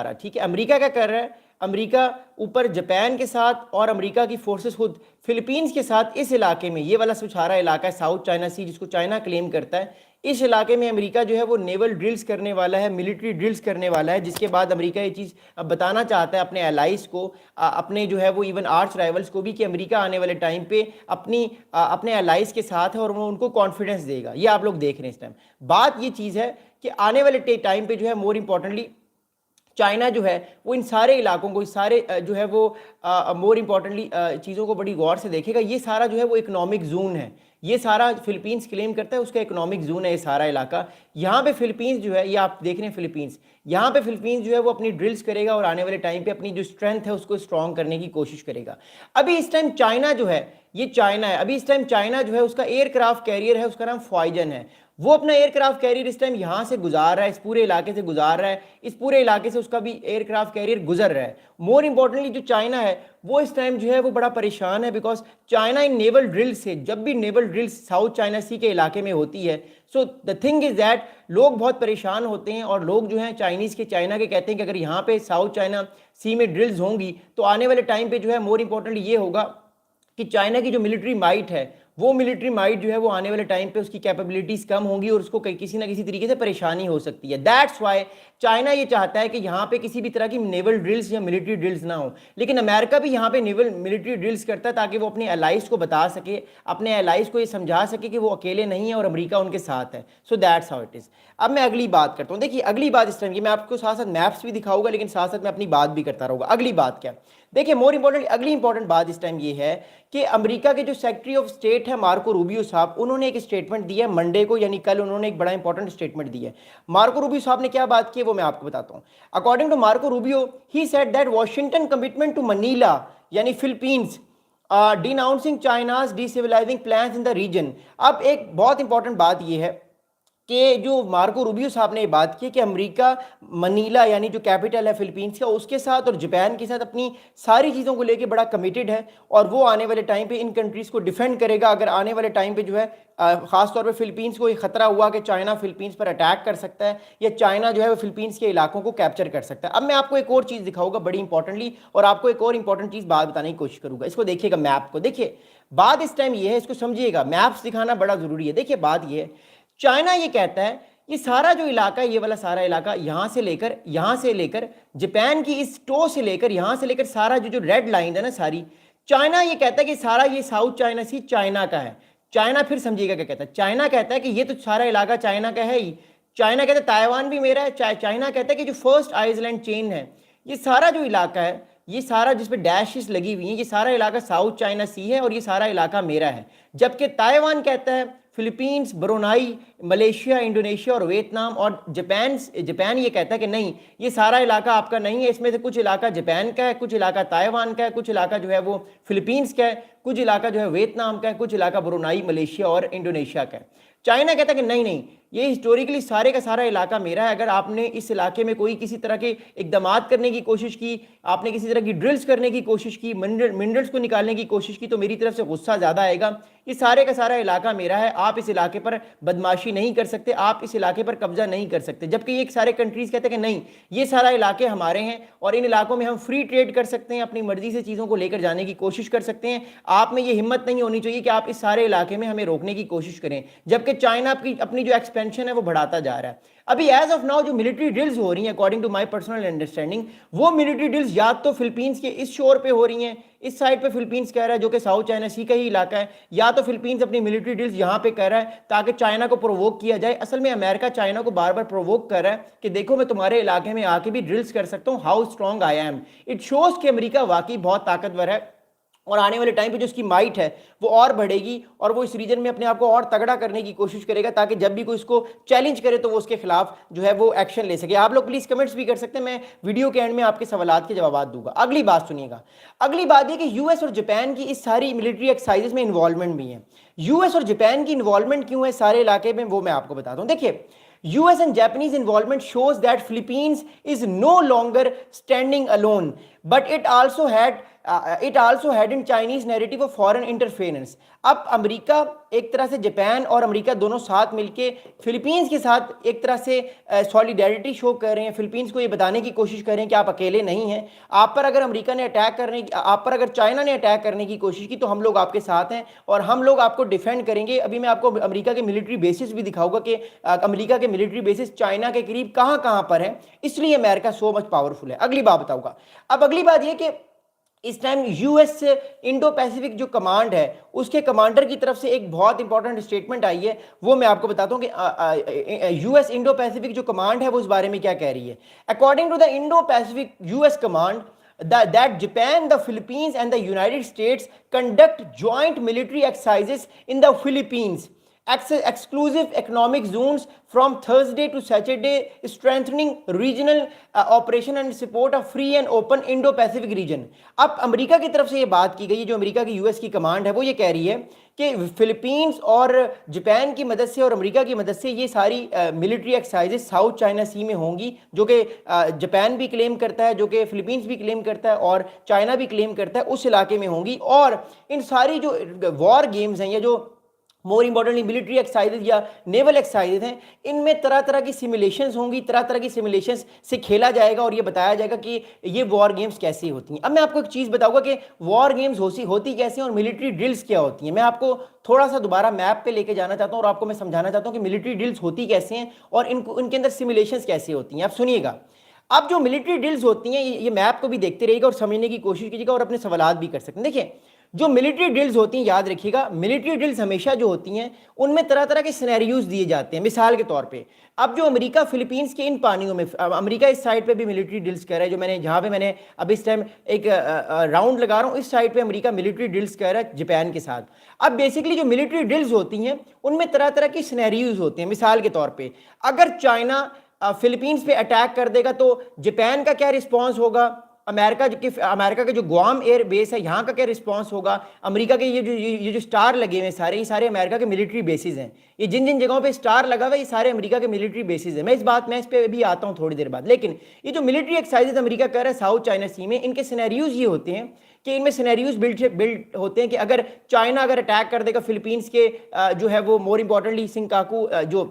رہا. ٹھیک ہے, امریکہ کیا کر رہا ہے, امریکہ اوپر جاپان کے ساتھ اور امریکہ کی فورسز خود فلپینز کے ساتھ اس علاقے میں, یہ والا سچارا علاقہ ہے ساؤتھ چائنا سی جس کو چائنا کلیم کرتا ہے, اس علاقے میں امریکہ جو ہے وہ نیول ڈرلز کرنے والا ہے, ملٹری ڈرلز کرنے والا ہے, جس کے بعد امریکہ یہ چیز بتانا چاہتا ہے اپنے الائز کو, اپنے جو ہے وہ ایون آرچ رائیولز کو بھی, کہ امریکہ آنے والے ٹائم پہ اپنے الائز کے ساتھ ہے اور وہ ان کو کانفیڈنس دے گا. یہ آپ لوگ دیکھ رہے ہیں اس ٹائم. بات یہ چیز ہے کہ آنے والے ٹائم پہ جو ہے مور امپورٹنٹلی چائنا جو ہے وہ ان سارے علاقوں کو, اس سارے جو ہے وہ مور امپورٹنٹلی چیزوں کو بڑی غور سے دیکھے گا. یہ سارا جو ہے وہ اکنامک زون ہے, یہ سارا فلپینز کلیم کرتا ہے اس کا اکنامک زون ہے یہ سارا علاقہ. یہاں پہ فلپینز جو ہے, یہ آپ دیکھ رہے ہیں فلپینز, یہاں پہ فلپینز جو ہے وہ اپنی ڈرلز کرے گا اور آنے والے ٹائم پہ اپنی جو اسٹرینتھ ہے اس کو اسٹرانگ کرنے کی کوشش کرے گا. ابھی اس ٹائم چائنا جو ہے, یہ چائنا ہے, ابھی اس ٹائم چائنا جو ہے اس کا ایئر کرافٹ کیریئر ہے, اس کا نام فوائجن ہے. وہ اپنا ایئر کرافٹ کیریئر اس ٹائم یہاں سے گزار رہا ہے, اس پورے علاقے سے گزار رہا ہے, اس پورے علاقے سے اس کا بھی ایئر کرافٹ کیریئر گزر رہا ہے. مور امپورٹنٹلی جو چائنا ہے وہ اس ٹائم جو ہے وہ بڑا پریشان ہے, because China in naval drill سے, جب بھی نیول ڈرل ساؤتھ چائنا سی کے علاقے میں ہوتی ہے, سو دا تھنگ از دیٹ لوگ بہت پریشان ہوتے ہیں, اور لوگ جو ہیں چائنیز کے, چائنا کے کہتے ہیں کہ اگر یہاں پہ ساؤتھ چائنا سی میں ڈرلز ہوں گی تو آنے والے ٹائم پہ جو ہے مور امپورٹنٹلی یہ ہوگا کہ چائنا کی جو ملٹری مائٹ ہے, وہ ملٹری مائٹ جو ہے وہ آنے والے ٹائم پہ اس کی کیپیبلٹیز کم ہوں گی اور اس کو کسی نہ کسی طریقے سے پریشانی ہو سکتی ہے. دیٹس وائی چائنا یہ چاہتا ہے کہ یہاں پہ کسی بھی طرح کی نیول ڈرلز یا ملٹری ڈرلز نہ ہوں. لیکن امریکہ بھی یہاں پہ نیول ملٹری ڈرلز کرتا ہے تاکہ وہ اپنے الائز کو بتا سکے, اپنے الائز کو یہ سمجھا سکے کہ وہ اکیلے نہیں ہیں اور امریکہ ان کے ساتھ ہے. So that's how it is. اب میں اگلی بات کرتا ہوں. دیکھیے اگلی بات اس ٹائم کی, میں آپ کو ساتھ ساتھ میپس بھی دکھاؤں گا لیکن ساتھ ساتھ میں اپنی بات بھی کرتا رہوں گا. اگلی بات کیا, دیکھیے مور امپورٹنٹ, اگلی امپورٹنٹ بات اس ٹائم یہ ہے کہ امریکہ کے جو سیکرٹری آف اسٹیٹ ہے مارکو روبیو صاحب, انہوں نے ایک اسٹیٹمنٹ دی ہے منڈے کو, یعنی کل انہوں نے ایک بڑا امپورٹنٹ اسٹیٹمنٹ دی ہے. مارکو روبیو صاحب نے کیا بات کی ہے وہ میں آپ کو بتاتا ہوں. According to Marco Rubio, he said that Washington commitment to Manila یعنی Philippines denouncing China's de civilising plans in the region. اب ایک بہت امپورٹنٹ بات یہ ہے کہ جو مارکو روبیو صاحب نے یہ بات کی کہ امریکہ منیلا یعنی جو کیپٹل ہے فلپینز کا, اس کے ساتھ اور جاپان کے ساتھ اپنی ساری چیزوں کو لے کے بڑا کمیٹڈ ہے, اور وہ آنے والے ٹائم پہ ان کنٹریز کو ڈیفینڈ کرے گا اگر آنے والے ٹائم پہ جو ہے خاص طور پہ فلپینز کو یہ خطرہ ہوا کہ چائنا فلپینز پر اٹیک کر سکتا ہے یا چائنا جو ہے وہ فلپینز کے علاقوں کو کیپچر کر سکتا ہے. اب میں آپ کو ایک اور چیز دکھاؤں گا بڑی امپورٹنٹلی, اور آپ کو ایک اور امپورٹنٹ چیز بات بتانے کی کوشش کروں گا. اس کو دیکھیے گا میپ کو, دیکھیے بات اس ٹائم یہ ہے, اس کو سمجھیے گا, میپس دکھانا بڑا ضروری ہے. دیکھیے بات یہ ہے, چائنا یہ کہتا ہے یہ سارا جو علاقہ ہے, یہ والا سارا علاقہ یہاں سے لے کر جاپان کی اس ٹو سے لے کر یہاں سے لے کر سارا جو ریڈ لائن ہے نا ساری, چائنا یہ کہتا ہے کہ سارا یہ ساؤتھ چائنا سی چائنا کا ہے. چائنا پھر سمجھیے گا کیا کہتا ہے, چائنا کہتا ہے کہ یہ تو سارا علاقہ چائنا کا ہے ہی. چائنا کہتا ہے تائیوان بھی میرا ہے. چائنا کہتا ہے کہ جو فرسٹ آئس لینڈ چین ہے, یہ سارا جو علاقہ ہے, یہ سارا جس پہ ڈیشز لگی ہوئی ہیں, یہ سارا علاقہ ساؤتھ چائنا سی ہے اور یہ سارا علاقہ میرا ہے. جبکہ تائیوان کہتا ہے فلپینز, برونائی, ملیشیا, انڈونیشیا اور ویتنام, اور جاپان یہ کہتا ہے کہ نہیں یہ سارا علاقہ آپ کا نہیں ہے, اس میں سے کچھ علاقہ جاپان کا ہے, کچھ علاقہ تائیوان کا ہے, کچھ علاقہ جو ہے وہ فلپینز کا ہے, کچھ علاقہ جو ہے ویتنام کا ہے, کچھ علاقہ برونائی, ملیشیا اور انڈونیشیا کا ہے. چائنا کہتا ہے کہ نہیں یہ ہسٹوریکلی سارے کا سارا علاقہ میرا ہے. اگر آپ نے اس علاقے میں کوئی کسی طرح کے اقدامات کرنے کی کوشش کی, آپ نے کسی طرح کی ڈرلز کرنے کی کوشش کی, منرلز کو نکالنے کی کوشش کی, تو میری طرف سے غصہ زیادہ آئے گا. یہ سارے کا سارا علاقہ میرا ہے, آپ اس علاقے پر بدماشی نہیں کر سکتے, آپ اس علاقے پر قبضہ نہیں کر سکتے. جبکہ یہ سارے کنٹریز کہتے ہیں کہ نہیں یہ سارا علاقے ہمارے ہیں اور ان علاقوں میں ہم فری ٹریڈ کر سکتے ہیں, اپنی مرضی سے چیزوں کو لے کر جانے کی کوشش کر سکتے ہیں. آپ میں یہ ہمت نہیں ہونی چاہیے کہ آپ اس سارے علاقے میں ہمیں روکنے کی کوشش کریں. جبکہ چائنا اپنی جو ایکسپینشن ہے وہ بڑھاتا جا رہا ہے. ابھی ایز آف ناؤ جو ملٹری ڈرلز ہو رہی ہیں according to my personal understanding, وہ ملٹری ڈرلز یا تو فلپینز کے اس شور پہ ہو رہی ہیں, اس سائڈ پہ فلپینز کہہ رہا ہے جو کہ ساؤتھ چائنا سی کا ہی علاقہ ہے, یا تو فلپینز اپنی ملٹری ڈرلز یہاں پہ کر رہا ہے تاکہ چائنا کو پرووک کیا جائے. اصل میں امریکہ چائنا کو بار بار پرووک کر رہا ہے کہ دیکھو میں تمہارے علاقے میں آ کے بھی ڈرلز کر سکتا ہوں, how strong I am. It shows کہ امریکہ واقعی بہت طاقتور ہے اور آنے والے ٹائم پہ جو اس کی مائٹ ہے وہ اور بڑھے گی اور وہ اس ریجن میں اپنے آپ کو اور تگڑا کرنے کی کوشش کرے گا تاکہ جب بھی کوئی اس کو چیلنج کرے تو وہ اس کے خلاف جو ہے وہ ایکشن لے سکے. آپ لوگ پلیز کمنٹس بھی کر سکتے ہیں, میں ویڈیو کے اینڈ میں آپ کے سوالات کے جوابات دوں گا. اگلی بات سنیے گا, اگلی بات یہ کہ یو ایس اور جاپان کی اس ساری ملٹری ایکسرسائزز میں انوالومنٹ بھی ہے. یو ایس اور جاپان کی انوالومنٹ کیوں ہے سارے علاقے میں وہ میں آپ کو بتاتا ہوں. دیکھیے US and Japanese involvement shows that Philippines is no longer standing alone, but it also had it also had in Chinese narrative of foreign interference. اب امریکہ ایک طرح سے جاپان اور امریکہ دونوں ساتھ مل کے فلپینز کے ساتھ ایک طرح سے سولیڈیرٹی شو کر رہے ہیں. فلپینز کو یہ بتانے کی کوشش کر رہے ہیں کہ آپ اکیلے نہیں ہیں. آپ پر اگر امریکہ نے آپ پر اگر چائنا نے اٹیک کرنے کی کوشش کی تو ہم لوگ آپ کے ساتھ ہیں اور ہم لوگ آپ کو ڈیفینڈ کریں گے. ابھی میں آپ کو امریکہ کے ملٹری بیسز بھی دکھاؤں گا کہ امریکہ کے ملٹری بیسز چائنا کے قریب کہاں کہاں پر ہیں, اس لیے امریکہ سو مچ پاورفل ہے. اگلی بات بتاؤں گا. اب اگلی بات یہ کہ اس time U S Indo Pacific جو کمانڈ ہے اس کے کمانڈر کی طرف سے ایک بہت امپورٹنٹ اسٹیٹمنٹ آئی ہے, وہ میں آپ کو بتاتا ہوں کہ یو ایس انڈو پیسیفک جو کمانڈ ہے وہ اس بارے میں کیا کہہ رہی ہے. According to the Indo Pacific U S command that Japan, the Philippines and the United States conduct joint military exercises in the Philippines exclusive economic zones from Thursday to Saturday, strengthening regional operation and support of free and open Indo-Pacific region. اب امریکہ کی طرف سے یہ بات کی گئی ہے, جو امریکہ کی یو ایس کی کمانڈ ہے وہ یہ کہہ رہی ہے کہ فلپینز اور جاپان کی مدد سے اور امریکہ کی مدد سے یہ ساری military exercises south China Sea میں ہوں گی, جو کہ جاپان بھی کلیم کرتا ہے, جو کہ فلپینز بھی کلیم کرتا ہے اور چائنا بھی کلیم کرتا ہے, اس علاقے میں ہوں گی. اور ان ساری جو وار گیمز ہیں یا جو مور امپورٹنٹلی ملٹری ایکسرسائزز یا نیول ایکسرسائزز ہیں, ان میں طرح طرح کی سیمولیشنز ہوں گی, طرح طرح کی سیمولیشنز سے کھیلا جائے گا اور یہ بتایا جائے گا کہ یہ وار گیمز کیسی ہوتی ہیں. اب میں آپ کو ایک چیز بتاؤں گا کہ وار گیمز ہوتی کیسے ہیں اور ملٹری ڈرلز کیا ہوتی ہیں. میں آپ کو تھوڑا سا دوبارہ میپ پہ لے کے جانا چاہتا ہوں اور آپ کو میں سمجھانا چاہتا ہوں کہ ملٹری ڈرلز ہوتی کیسے ہیں اور ان کے اندر سیمولیشنز کیسے ہوتی ہیں. آپ سنیے گا. اب جو ملٹری ڈرلز ہوتی ہیں یہ میپ کو بھی دیکھتے رہیے گا اور سمجھنے کی کوشش کیجیے گا اور اپنے سوالات بھی کر سکتے ہیں. دیکھیں جو ملٹری ڈرلز ہوتی ہیں, یاد رکھیے گا, ملٹری ڈرلز ہمیشہ جو ہوتی ہیں ان میں طرح طرح کے سینیریوز دیے جاتے ہیں. مثال کے طور پہ اب جو امریکہ فلپینز کے ان پانیوں میں, امریکہ اس سائڈ پہ بھی ملٹری ڈرلز کر رہا ہے, جو میں نے جہاں پہ میں نے اب اس ٹائم ایک راؤنڈ لگا رہا ہوں, اس سائڈ پہ امریکہ ملٹری ڈرلز کر رہا ہے جاپان کے ساتھ. اب بیسیکلی جو ملٹری ڈرلز ہوتی ہیں ان میں طرح طرح کی سینیریوز ہوتے ہیں. مثال کے طور پہ اگر چائنا فلپینز پہ اٹیک کر دے گا تو جاپان کا کیا رسپانس ہوگا, امریکہ کا جو گوام ایئر بیس ہے یہاں کا کیا رسپانس ہوگا, امریکہ کے یہ جو سٹار لگے ہوئے ہیں یہ سارے امریکہ کے ملٹری بیسز ہیں. یہ جن جگہوں پہ سٹار لگا ہوا ہے یہ سارے امریکہ کے ملٹری بیسز ہیں. میں اس پہ بھی آتا ہوں تھوڑی دیر بعد. لیکن یہ جو ملٹری ایکسرسائزز امریکہ کر رہا ہے ساؤتھ چائنا سی میں, ان کے سینیریوز یہ ہوتے ہیں کہ ان میں سینیریوز بلڈ ہوتے ہیں کہ اگر چائنا اٹیک کر دے گا فلپینز کے جو ہے وہ مور امپورٹنٹلی سنکاکو, جو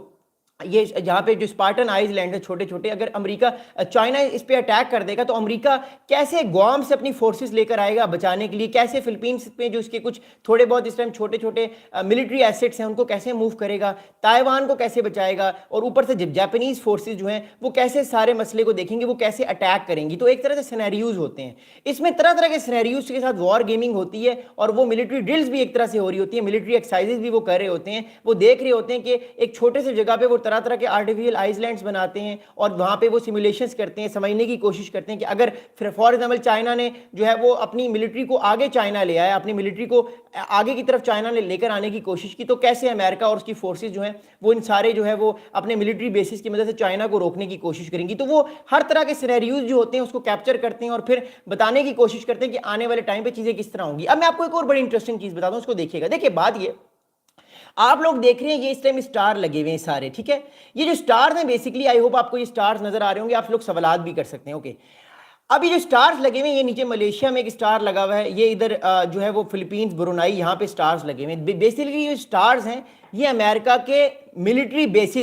یہ جہاں پہ جو اسپارٹن آئز لینڈ ہیں چھوٹے چھوٹے, اگر امریکہ چائنا اس پہ اٹیک کر دے گا تو امریکہ کیسے گوام سے اپنی فورسز لے کر آئے گا بچانے کے لیے, کیسے فلپینز پہ جو اس کے کچھ تھوڑے بہت اس ٹائم چھوٹے چھوٹے ملٹری ایسٹس ہیں ان کو کیسے موو کرے گا, تائیوان کو کیسے بچائے گا, اور اوپر سے جاپانیز فورسز جو ہیں وہ کیسے سارے مسئلے کو دیکھیں گے, وہ کیسے اٹیک کریں گی. تو ایک طرح سے سینیریوز ہوتے ہیں. اس میں طرح طرح کے سینیریوز کے ساتھ وار گیمنگ ہوتی ہے اور وہ ملٹری ڈرلز بھی ایک طرح سے ہو رہی ہوتی ہیں, ملٹری ایکسرسائزز بھی وہ کر رہے ہوتے ہیں. وہ دیکھ رہے ہوتے ہیں کہ ایک چھوٹے سے جگہ پہ وہ طرح طرح کے آرٹیفیشل آئس لینڈز بناتے ہیں اور وہاں پہ وہ سیمولیشنز کرتے ہیں, سمجھنے کی کوشش کرتے ہیں کہ اگر فار ایگزامپل چائنا نے جو ہے وہ اپنی ملٹری کو آگے چائنا لے آیا, اپنی ملٹری کو آگے کی طرف چائنا نے لے کر آنے کی کوشش کی, تو کیسے امریکہ اور اس کی فورسز جو ہیں وہ ان سارے جو ہے وہ اپنے ملٹری بیسز کی مدد سے چائنا کو روکنے کی کوشش کریں گی. تو وہ ہر طرح کے سینیریوز جو ہوتے ہیں اس کو کیپچر کرتے ہیں اور پھر بتانے کی کوشش کرتے ہیں کہ آنے والے ٹائم پہ چیزیں کس طرح ہوں گی. اب میں آپ کو ایک اور بڑی انٹرسٹنگ چیز بتاتا ہوں, اس کو دیکھیے گا. دیکھیے بات یہ, آپ لوگ دیکھ رہے ہیں یہ اس ٹائم سٹار لگے ہوئے ہیں سارے, ٹھیک ہے. یہ جو سٹارز ہیں بیسیکلی آئی ہوپ آپ کو یہ سٹارز نظر آ رہے ہوں گے, آپ لوگ سوالات بھی کر سکتے ہیں. اوکے, اب یہ جو سٹارز لگے ہوئے ہیں, یہ نیچے ملیشیا میں ایک سٹار لگا ہوا ہے, یہ ادھر جو ہے وہ فلپینز برونائی یہاں پہ سٹارز لگے ہوئے ہیں. بیسیکلی یہ سٹارز ہیں یہ امریکہ کے ملٹری بیسز